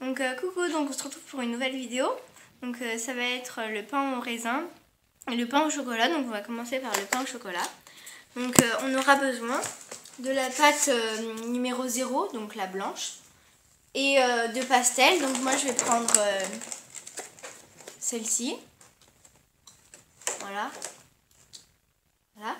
Donc coucou, donc on se retrouve pour une nouvelle vidéo. Donc ça va être le pain au raisin et le pain au chocolat. Donc on va commencer par le pain au chocolat. Donc on aura besoin de la pâte numéro 0, donc la blanche, et de pastel. Donc moi je vais prendre celle-ci. Voilà. Voilà.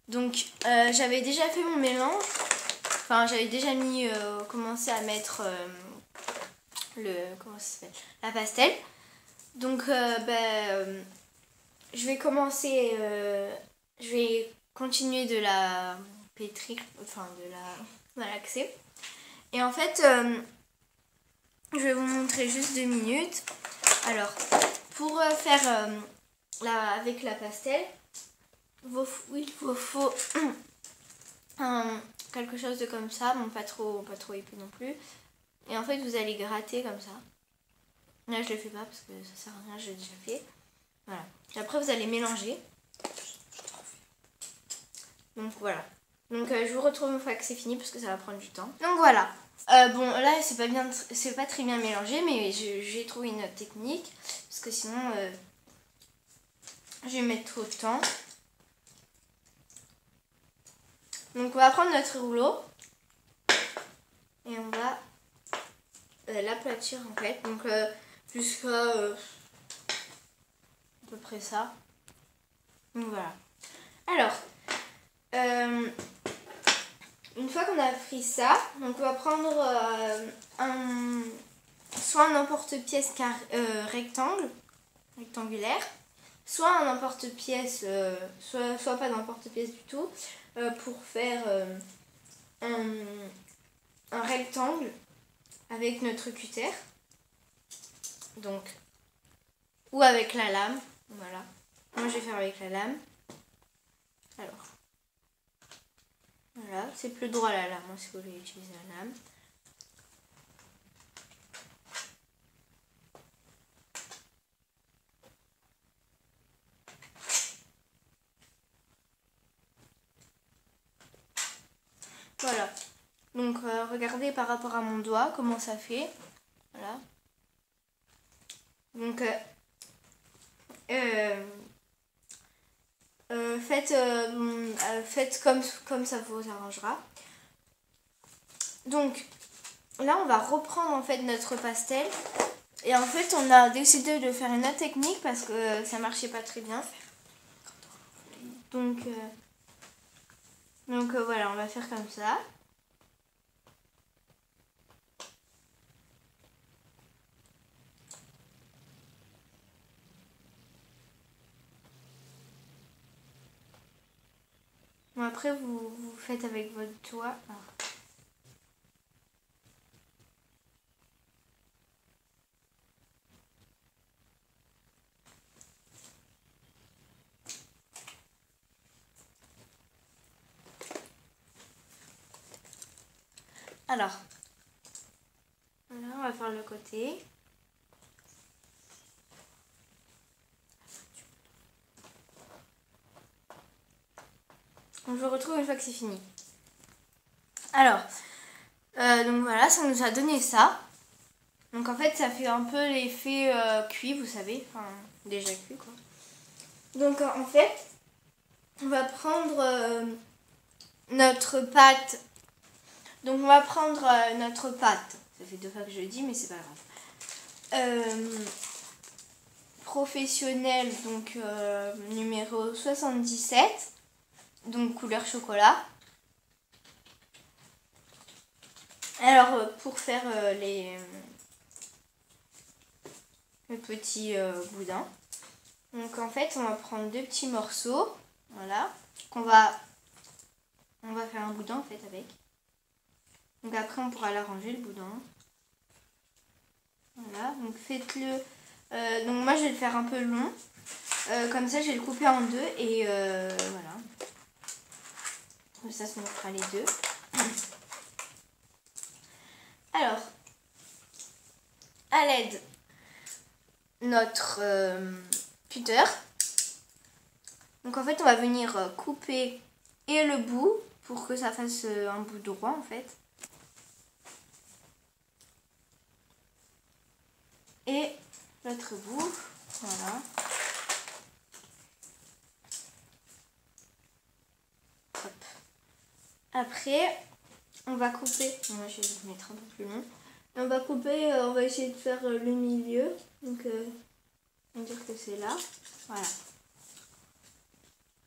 Donc j'avais déjà fait mon mélange. Enfin j'avais déjà mis commencé à mettre comment ça s'appelle, la pastel. Donc je vais commencer, je vais continuer de la pétrir, enfin de la malaxer. Et en fait, je vais vous montrer juste 2 minutes. Alors, pour faire avec la pastel, il vous faut quelque chose de comme ça, bon pas trop épais non plus. Et en fait, vous allez gratter comme ça. Là, je le fais pas parce que ça sert à rien, je l'ai déjà fait. Voilà. Et après, vous allez mélanger. Donc voilà. Donc je vous retrouve une fois que c'est fini parce que ça va prendre du temps. Donc voilà. Bon là c'est pas très bien mélangé, mais j'ai trouvé une autre technique parce que sinon je vais mettre trop de temps. Donc on va prendre notre rouleau et on va l'aplatir en fait. Donc jusqu'à à peu près ça. Donc voilà. Alors une fois qu'on a pris ça, donc on va prendre soit un emporte-pièce rectangulaire, soit un emporte-pièce, soit pas d'emporte-pièce du tout, pour faire un rectangle avec notre cutter. Donc, ou avec la lame, voilà. Moi je vais faire avec la lame. Alors, voilà, c'est plus droit la lame, si vous voulez utiliser la lame. Voilà. Donc regardez par rapport à mon doigt comment ça fait. Voilà. Donc faites comme ça vous arrangera. Donc là on va reprendre en fait notre pastel. Et en fait on a décidé de faire une autre technique parce que ça marchait pas très bien. Donc voilà, on va faire comme ça. Bon, après vous faites avec votre doigt. Alors, voilà, on va faire le côté. On se retrouve une fois que c'est fini. Alors, donc voilà, ça nous a donné ça. Donc en fait, ça fait un peu l'effet cuit, vous savez, enfin déjà cuit quoi. Donc en fait, on va prendre notre pâte. Donc on va prendre notre pâte. Ça fait 2 fois que je le dis, mais c'est pas grave. Professionnel, donc numéro 77. Donc couleur chocolat. Alors pour faire le petit boudin. Donc en fait on va prendre 2 petits morceaux. Voilà. On va faire un boudin en fait avec. Donc après on pourra l'arranger le boudin. Voilà. Donc faites-le. Donc moi je vais le faire un peu long. Comme ça je vais le couper en 2 et voilà. Comme ça nous fera les 2. Alors, à l'aide notre cutter. Donc en fait on va venir couper et le bout pour que ça fasse un bout droit en fait. et l'autre bout. Voilà. Hop. Après, on va couper. Moi, je vais vous mettre un peu plus long. Et on va couper, on va essayer de faire le milieu. Donc, on va dire que c'est là. Voilà.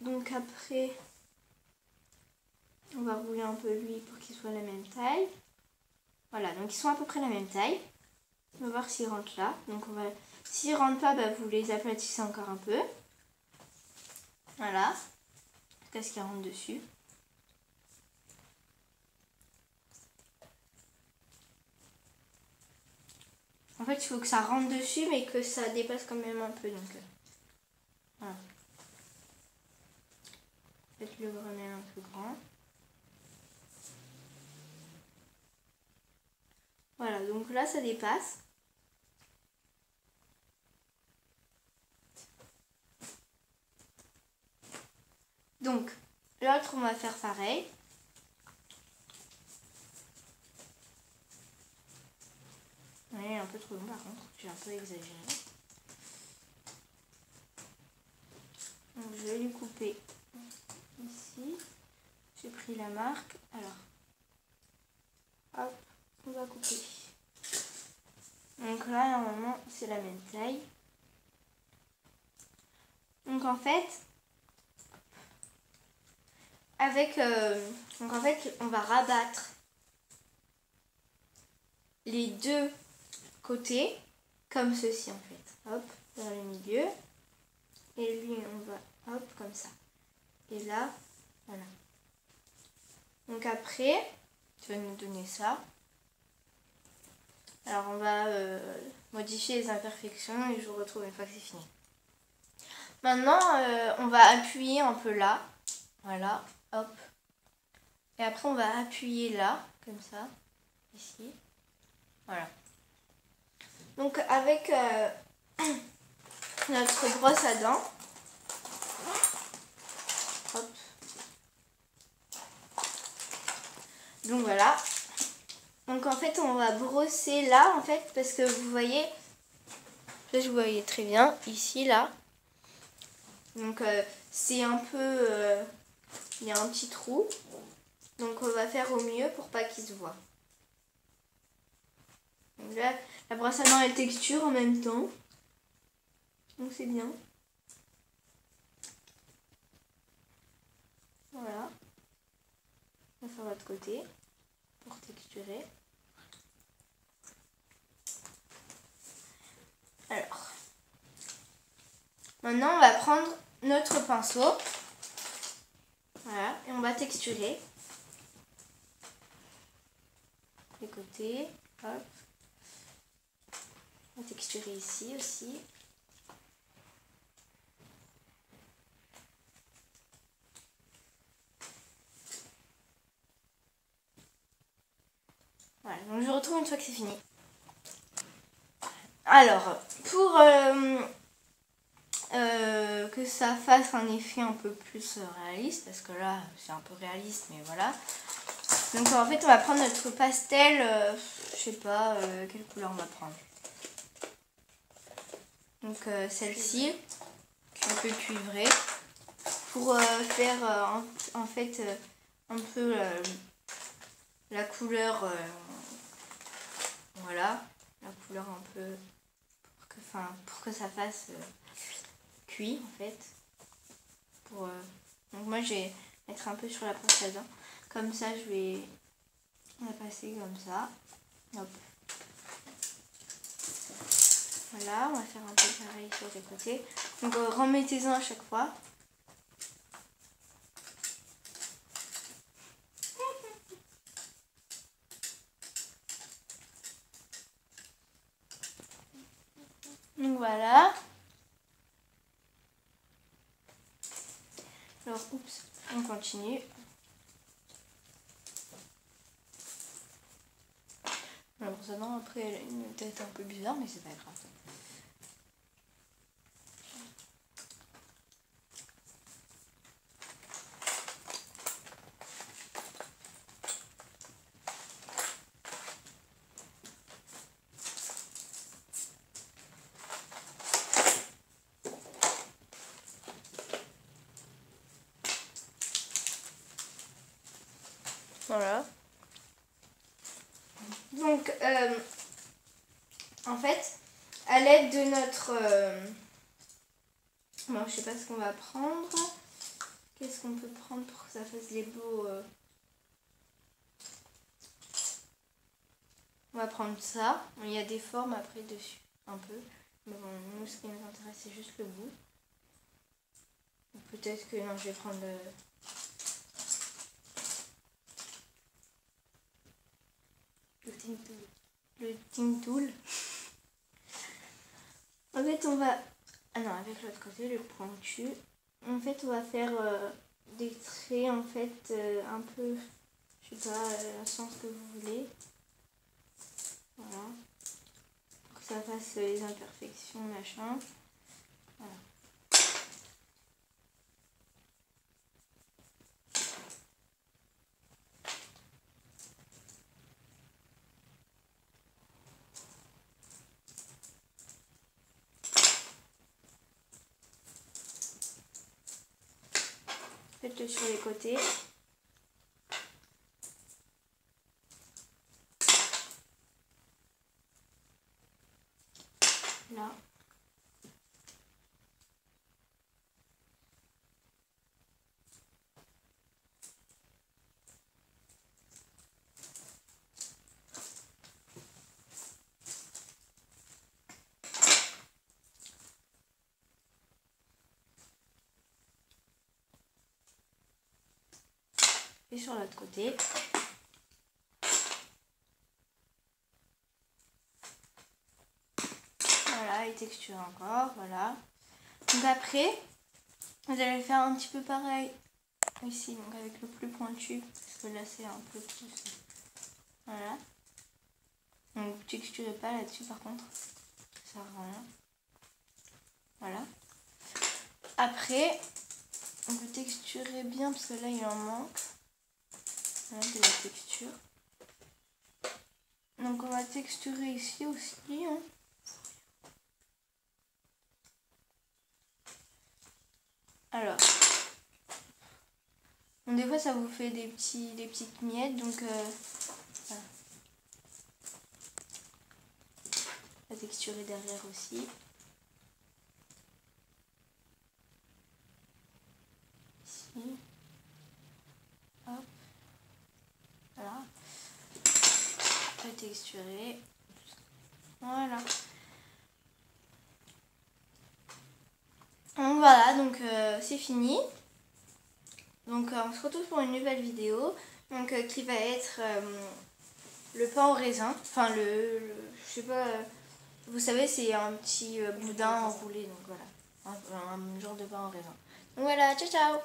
Donc après, on va rouler un peu lui pour qu'il soit la même taille. Voilà, donc ils sont à peu près la même taille. On va voir s'ils rentrent là. Donc on va, s'ils rentrent pas, bah, vous les aplatissez encore un peu. Voilà. Jusqu'à ce qu'ils rentrent dessus. En fait, il faut que ça rentre dessus, mais que ça dépasse quand même un peu. Donc, voilà. Faites-le vraiment un peu grand. Voilà, donc là, ça dépasse. Donc, l'autre, on va faire pareil. Ouais, un peu trop long par contre, j'ai un peu exagéré. Donc, je vais lui couper ici. J'ai pris la marque. Alors, hop, on va couper. Donc là, normalement, c'est la même taille. Donc en fait, on va rabattre les deux côtés comme ceci en fait. Hop, dans le milieu. Et lui, on va, hop, comme ça. Et là, voilà. Donc après, tu vas nous donner ça. Alors on va modifier les imperfections et je vous retrouve une fois que c'est fini. Maintenant, on va appuyer un peu là. Voilà, hop. Et après, on va appuyer là, comme ça, ici. Voilà. Donc avec notre brosse à dents, hop. Donc voilà. Donc en fait, on va brosser là, en fait, parce que vous voyez, là je vous voyez très bien, ici, là. Donc c'est un peu, il y a un petit trou. Donc on va faire au mieux pour pas qu'il se voit. Donc là, la brosse à dents elle texture en même temps. Donc c'est bien. Voilà. On va faire l'autre côté pour texturer. Alors, maintenant on va prendre notre pinceau. Voilà, et on va texturer les côtés. Hop. On va texturer ici aussi. Voilà, donc je retrouve une fois que c'est fini. Alors, pour que ça fasse un effet un peu plus réaliste, parce que là c'est un peu réaliste, mais voilà. Donc en fait on va prendre notre pastel, je sais pas quelle couleur on va prendre. Donc celle-ci, un peu cuivrée, pour faire en fait un peu la couleur, voilà, la couleur un peu, pour que ça fasse cuit en fait. Donc moi je vais mettre un peu sur la brosse à dents, comme ça je vais la passer comme ça. Hop. Voilà, on va faire un peu pareil sur les côtés. Donc remettez-en à chaque fois. Donc voilà. Alors, oups, on continue. Alors, ça, non, après, elle a une tête un peu bizarre, mais c'est pas grave. Voilà. Donc, en fait, à l'aide de notre... bon, je sais pas ce qu'on va prendre. Qu'est-ce qu'on peut prendre pour que ça fasse des beaux... On va prendre ça. Il y a des formes après dessus, un peu. Mais bon, nous, ce qui nous intéresse, c'est juste le bout. Peut-être que non, je vais prendre le Ting Tool. En fait, on va... Ah non, avec l'autre côté, le pointu. En fait, on va faire des traits, en fait, un peu... Je sais pas, le sens que vous voulez. Voilà. Pour que ça fasse les imperfections, machin. Voilà. Faites-le sur les côtés. Là. Et sur l'autre côté. Voilà, et texture encore, voilà. Donc après, vous allez faire un petit peu pareil ici, donc avec le plus pointu, parce que là c'est un peu plus... Voilà. Donc vous texturez pas là-dessus par contre, ça sert à rien. Voilà. Après, on peut texturer bien, parce que là il en manque. Voilà, de la texture. Donc on va texturer ici aussi. Hein. Alors, bon, des fois ça vous fait des petites miettes, donc voilà. On va texturer derrière aussi. Ici. Hop. Voilà. On va texturer. Voilà. Donc voilà, donc c'est fini. Donc on se retrouve pour une nouvelle vidéo, donc qui va être le pain au raisin. Enfin je sais pas, vous savez c'est un petit boudin enroulé, donc voilà, un genre de pain au raisin. Donc voilà, ciao ciao.